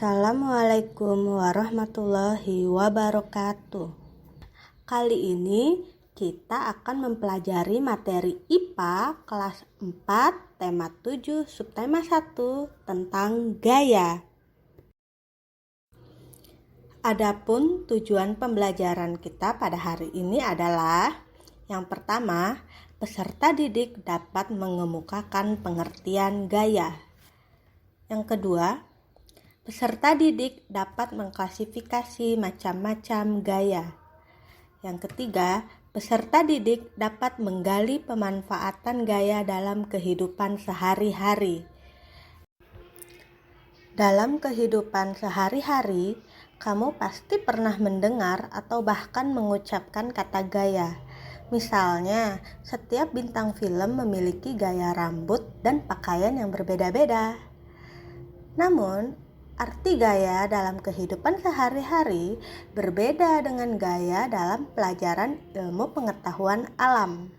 Assalamualaikum warahmatullahi wabarakatuh. Kali ini kita akan mempelajari materi IPA kelas 4 tema 7 subtema 1 tentang gaya. Adapun tujuan pembelajaran kita pada hari ini adalah yang pertama, peserta didik dapat mengemukakan pengertian gaya. Yang kedua, peserta didik dapat mengklasifikasi macam-macam gaya. Yang ketiga, peserta didik dapat menggali pemanfaatan gaya dalam kehidupan sehari-hari. Dalam kehidupan sehari-hari, kamu pasti pernah mendengar atau bahkan mengucapkan kata gaya. Misalnya, setiap bintang film memiliki gaya rambut dan pakaian yang berbeda-beda. Namun, arti gaya dalam kehidupan sehari-hari berbeda dengan gaya dalam pelajaran ilmu pengetahuan alam.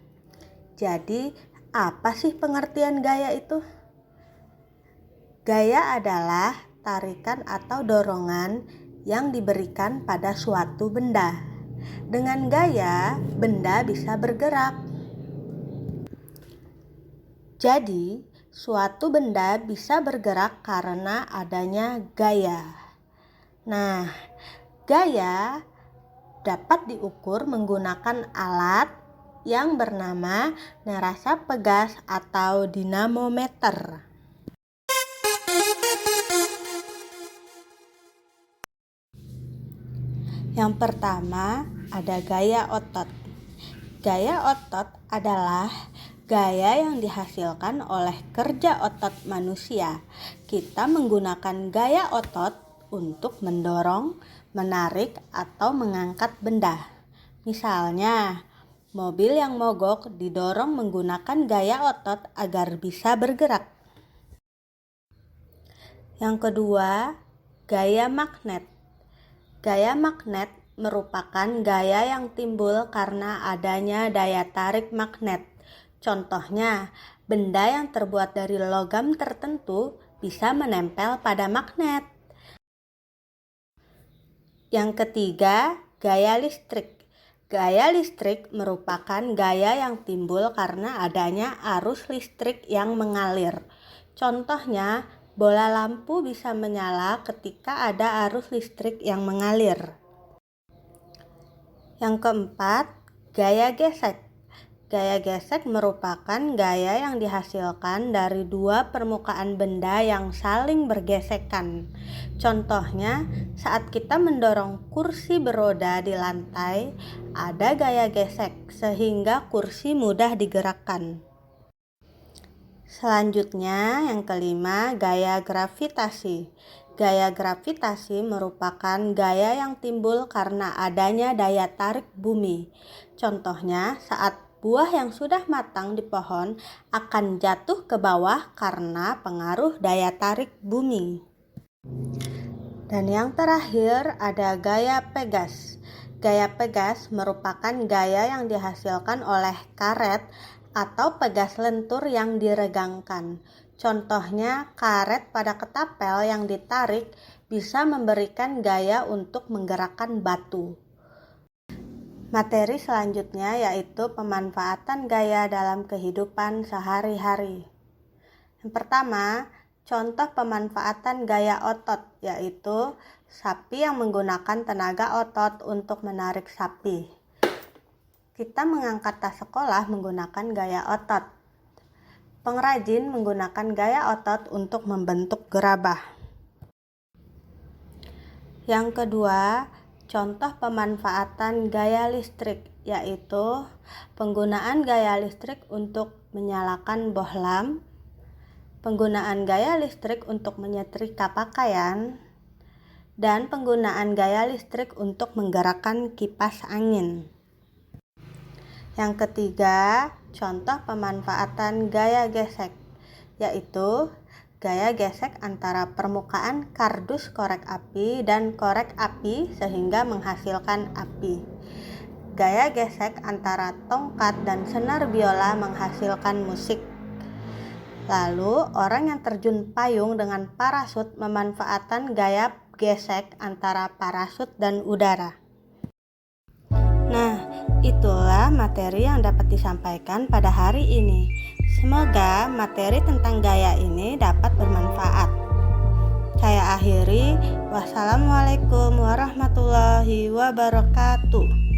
Jadi, apa sih pengertian gaya itu? Gaya adalah tarikan atau dorongan yang diberikan pada suatu benda. Dengan gaya, benda bisa bergerak. Jadi, suatu benda bisa bergerak karena adanya gaya. Nah, gaya dapat diukur menggunakan alat yang bernama nerasa pegas atau dinamometer. Yang pertama, ada gaya otot. Gaya otot adalah gaya yang dihasilkan oleh kerja otot manusia. Kita menggunakan gaya otot untuk mendorong, menarik, atau mengangkat benda. Misalnya, mobil yang mogok didorong menggunakan gaya otot agar bisa bergerak. Yang kedua, gaya magnet. Gaya magnet merupakan gaya yang timbul karena adanya daya tarik magnet. Contohnya, benda yang terbuat dari logam tertentu bisa menempel pada magnet. Yang ketiga, gaya listrik. Gaya listrik merupakan gaya yang timbul karena adanya arus listrik yang mengalir. Contohnya, bola lampu bisa menyala ketika ada arus listrik yang mengalir. Yang keempat, gaya gesek. Gaya gesek merupakan gaya yang dihasilkan dari dua permukaan benda yang saling bergesekan. Contohnya, saat kita mendorong kursi beroda di lantai, ada gaya gesek sehingga kursi mudah digerakkan. Selanjutnya, yang kelima, gaya gravitasi. Gaya gravitasi merupakan gaya yang timbul karena adanya daya tarik bumi. Contohnya, saat buah yang sudah matang di pohon akan jatuh ke bawah karena pengaruh daya tarik bumi. Dan yang terakhir ada gaya pegas. Gaya pegas merupakan gaya yang dihasilkan oleh karet atau pegas lentur yang diregangkan. Contohnya, karet pada ketapel yang ditarik bisa memberikan gaya untuk menggerakkan batu. Materi selanjutnya yaitu pemanfaatan gaya dalam kehidupan sehari-hari. Yang pertama, contoh pemanfaatan gaya otot yaitu sapi yang menggunakan tenaga otot untuk menarik sapi. Kita mengangkat tas sekolah menggunakan gaya otot. Pengrajin menggunakan gaya otot untuk membentuk gerabah. Yang kedua, contoh pemanfaatan gaya listrik yaitu penggunaan gaya listrik untuk menyalakan bohlam, penggunaan gaya listrik untuk menyetrika pakaian, dan penggunaan gaya listrik untuk menggerakkan kipas angin. Yang ketiga, contoh pemanfaatan gaya gesek yaitu gaya gesek antara permukaan kardus korek api dan korek api sehingga menghasilkan api. Gaya gesek antara tongkat dan senar biola menghasilkan musik. Lalu, orang yang terjun payung dengan parasut memanfaatkan gaya gesek antara parasut dan udara. Nah, itulah materi yang dapat disampaikan pada hari ini. Semoga materi tentang gaya ini dapat bermanfaat. Saya akhiri. Wassalamualaikum warahmatullahi wabarakatuh.